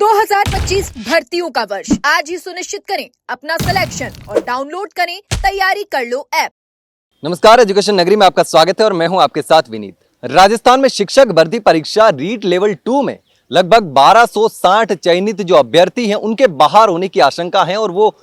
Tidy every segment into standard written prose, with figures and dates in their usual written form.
2025 भर्तियों का वर्ष आज ही सुनिश्चित करें अपना सिलेक्शन और डाउनलोड करें तैयारी कर लो ऐप। नमस्कार, एजुकेशन नगरी में आपका स्वागत है और मैं हूं आपके साथ विनीत। राजस्थान में शिक्षक भर्ती परीक्षा रीट लेवल 2 में लगभग 1260 चयनित जो अभ्यर्थी हैं उनके बाहर होने की आशंका है और वो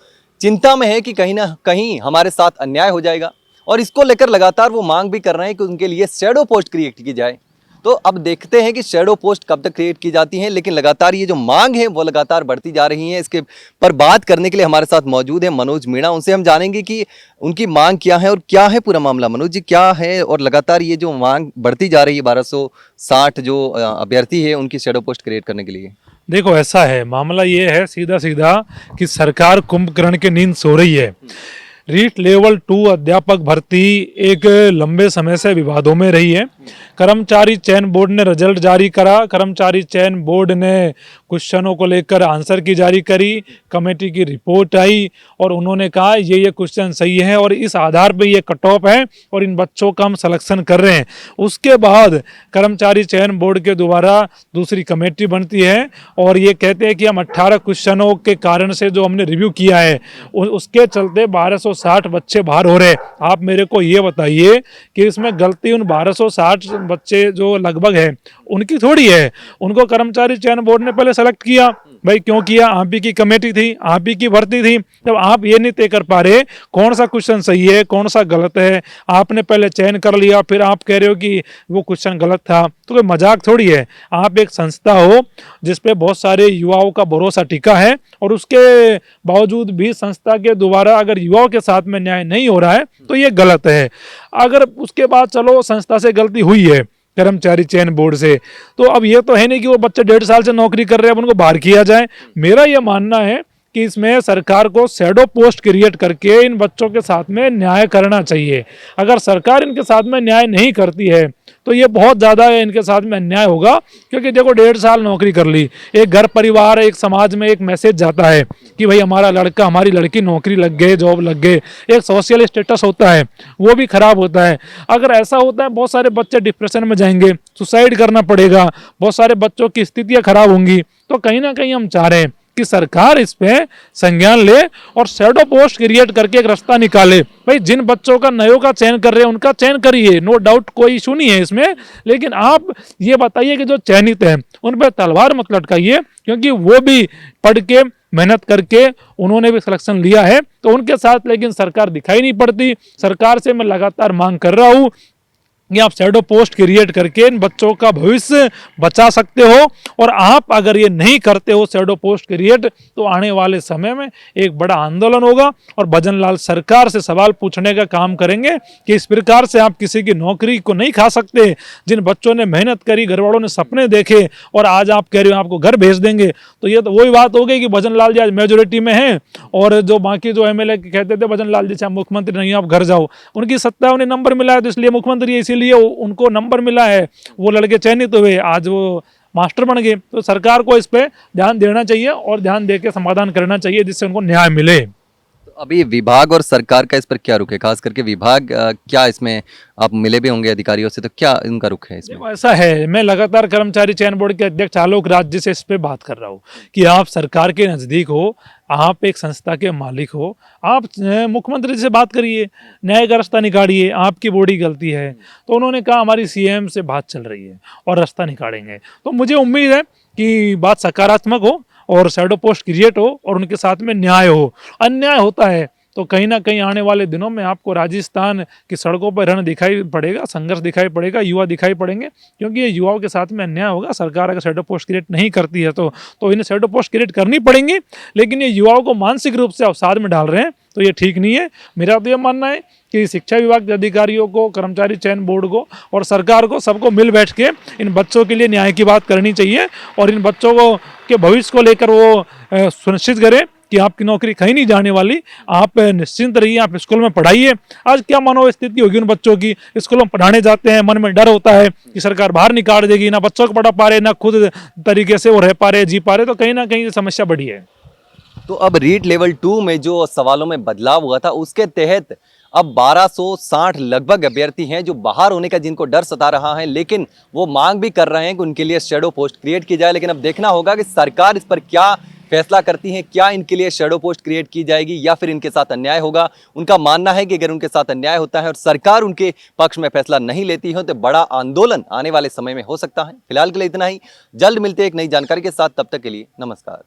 चिंता में है कि कहीं ना कहीं हमारे साथ अन्याय हो जाएगा और इसको लेकर लगातार वो मांग भी कर रहे हैं कि उनके लिए शैडो पोस्ट क्रिएट की जाए। तो अब देखते हैं कि शैडो पोस्ट कब तक क्रिएट की जाती हैं, लेकिन लगातार ये जो मांग है वो लगातार बढ़ती जा रही है। इसके पर बात करने के लिए हमारे साथ मौजूद है मनोज मीणा। उनसे हम जानेंगे कि उनकी मांग क्या है और क्या है पूरा मामला। मनोज जी, क्या है और लगातार ये जो मांग बढ़ती जा रही है 1260 जो अभ्यर्थी है उनकी शैडो पोस्ट क्रिएट करने के लिए? देखो, ऐसा है, मामला ये है सीधा सीधा कि सरकार कुंभकर्ण की नींद सो रही है। रीट लेवल 2 अध्यापक भर्ती एक लंबे समय से विवादों में रही है। कर्मचारी चयन बोर्ड ने रिजल्ट जारी करा, कर्मचारी चयन बोर्ड ने क्वेश्चनों को लेकर आंसर की जारी करी, कमेटी की रिपोर्ट आई और उन्होंने कहा ये क्वेश्चन सही है और इस आधार पे ये कट ऑफ है और इन बच्चों का हम सिलेक्शन कर रहे हैं। उसके बाद कर्मचारी चयन बोर्ड के द्वारा दूसरी कमेटी बनती है और ये कहते हैं कि हम 18 क्वेश्चनों के कारण से जो हमने रिव्यू किया है उसके चलते 1260 बच्चे बाहर हो रहे। आप मेरे को ये बताइए कि इसमें गलती उन 1260 बच्चे जो लगभग है उनकी थोड़ी है। उनको कर्मचारी चयन बोर्ड ने पहले सेलेक्ट किया। भाई क्यों किया? आप ही की कमेटी थी, आप ही की भर्ती थी। जब आप ये नहीं तय कर पा रहे कौन सा क्वेश्चन सही है कौन सा गलत है, आपने पहले चयन कर लिया फिर आप कह रहे हो कि वो क्वेश्चन गलत था, तो कोई मजाक थोड़ी है। आप एक संस्था हो जिसपे बहुत सारे युवाओं का भरोसा टिका है और उसके बावजूद भी संस्था के द्वारा अगर युवाओं के साथ में न्याय नहीं हो रहा है तो ये गलत है। अगर उसके बाद चलो संस्था से गलती हुई है कर्मचारी चयन बोर्ड से, तो अब ये तो है नहीं कि वो बच्चे 1.5 साल से नौकरी कर रहे हैं अब उनको बाहर किया जाए। मेरा ये मानना है कि इसमें सरकार को शैडो पोस्ट क्रिएट करके इन बच्चों के साथ में न्याय करना चाहिए। अगर सरकार इनके साथ में न्याय नहीं करती है तो ये बहुत ज़्यादा इनके साथ में अन्याय होगा, क्योंकि देखो 1.5 साल नौकरी कर ली, एक घर परिवार एक समाज में एक मैसेज जाता है कि भाई हमारा लड़का हमारी लड़की नौकरी लग गए, जॉब लग गए, एक सोशल स्टेटस होता है वो भी खराब होता है। अगर ऐसा होता है बहुत सारे बच्चे डिप्रेशन में जाएंगे, सुसाइड करना पड़ेगा, बहुत सारे बच्चों की स्थितियाँ खराब होंगी। तो कहीं ना कहीं हम चाह रहे हैं कि सरकार इस पे संज्ञान ले और शैडो पोस्ट क्रिएट करके एक रास्ता निकाले। भाई जिन बच्चों का नयों का चयन कर रहे हैं उनका चयन करिए, नो डाउट, कोई इशू नहीं है इसमें, लेकिन आप ये बताइए कि जो चयनित हैं उन पर तलवार मत लटकाइए, क्योंकि वो भी पढ़ के मेहनत करके उन्होंने भी सिलेक्शन लिया है। तो उनके साथ लेकिन सरकार दिखाई नहीं पड़ती। सरकार से मैं लगातार मांग कर रहा हूँ कि आप शैडो पोस्ट क्रिएट करके इन बच्चों का भविष्य बचा सकते हो, और आप अगर ये नहीं करते हो शैडो पोस्ट क्रिएट तो आने वाले समय में एक बड़ा आंदोलन होगा और भजन लाल सरकार से सवाल पूछने का काम करेंगे कि इस प्रकार से आप किसी की नौकरी को नहीं खा सकते। जिन बच्चों ने मेहनत करी, घर वालों ने सपने देखे और आज आप कह रहे हो आपको घर भेज देंगे, तो ये तो वही बात हो गई कि भजन लाल जी आज मेजोरिटी में हैं और जो बाकी जो MLA कहते थे भजन लाल जी से मुख्यमंत्री नहीं आप घर जाओ, उनकी सत्ता उन्हें नंबर मिला है तो इसलिए मुख्यमंत्री, इसीलिए उनको नंबर मिला है, वो लड़के चयनित हुए, आज वो मास्टर बन गए। तो सरकार को इस पे ध्यान देना चाहिए और ध्यान देकर समाधान करना चाहिए जिससे उनको न्याय मिले। तो अभी विभाग और सरकार का इस पर क्या रुख है? खास करके विभाग क्या इसमें आप मिले भी होंगे अधिकारियों से, तो क्या इनका रुख है इसमें? ऐसा है, मैं लगातार कर्मचारी चयन बोर्ड के अध्यक्ष आलोक राज जी से इस पे बात कर रहा हूँ कि आप सरकार के नज़दीक हो, आप एक संस्था के मालिक हो, आप मुख्यमंत्री से बात करिए, न्याय का रास्ता निकालिए, आपकी बड़ी गलती है। तो उन्होंने कहा हमारी CM से बात चल रही है और रास्ता निकालेंगे। तो मुझे उम्मीद है कि बात सकारात्मक हो और शैडो पोस्ट क्रिएट हो और उनके साथ में न्याय हो। अन्याय होता है तो कहीं ना कहीं आने वाले दिनों में आपको राजस्थान की सड़कों पर रण दिखाई पड़ेगा, संघर्ष दिखाई पड़ेगा, युवा दिखाई पड़ेंगे, क्योंकि ये युवाओं के साथ में अन्याय होगा। सरकार अगर शैडो पोस्ट क्रिएट नहीं करती है तो इन्हें शैडो पोस्ट क्रिएट करनी पड़ेंगी, लेकिन ये युवाओं को मानसिक रूप से अवसाद में डाल रहे हैं, तो ये ठीक नहीं है। मेरा तो ये मानना है कि शिक्षा विभाग के अधिकारियों को, कर्मचारी चयन बोर्ड को और सरकार को, सबको मिल बैठ के इन बच्चों के लिए न्याय की बात करनी चाहिए और इन बच्चों को के भविष्य को लेकर वो सुनिश्चित करें कि आपकी नौकरी कहीं नहीं जाने वाली। आप निश्चिंत रहिए, आप स्कूल में पढ़ाइए। आज क्या मनोस्थिति होगी उन बच्चों की, स्कूलों में पढ़ाने जाते हैं, मन में डर होता है कि सरकार बाहर निकाल देगी, ना बच्चों को पढ़ा पा रहे, ना खुद तरीके से वो रह पा रहे, जी पा रहे, तो कहीं ना कहीं समस्या बढ़ी है। तो अब रीट लेवल 2 में जो सवालों में बदलाव हुआ था उसके तहत अब 1260 लगभग अभ्यर्थी हैं जो बाहर होने का जिनको डर सता रहा है, लेकिन वो मांग भी कर रहे हैं कि उनके लिए शैडो पोस्ट क्रिएट की जाए। लेकिन अब देखना होगा कि सरकार इस पर क्या फैसला करती है, क्या इनके लिए शैडो पोस्ट क्रिएट की जाएगी या फिर इनके साथ अन्याय होगा। उनका मानना है कि अगर उनके साथ अन्याय होता है और सरकार उनके पक्ष में फैसला नहीं लेती है तो बड़ा आंदोलन आने वाले समय में हो सकता है। फिलहाल के लिए इतना ही, जल्द मिलते हैं एक नई जानकारी के साथ, तब तक के लिए नमस्कार।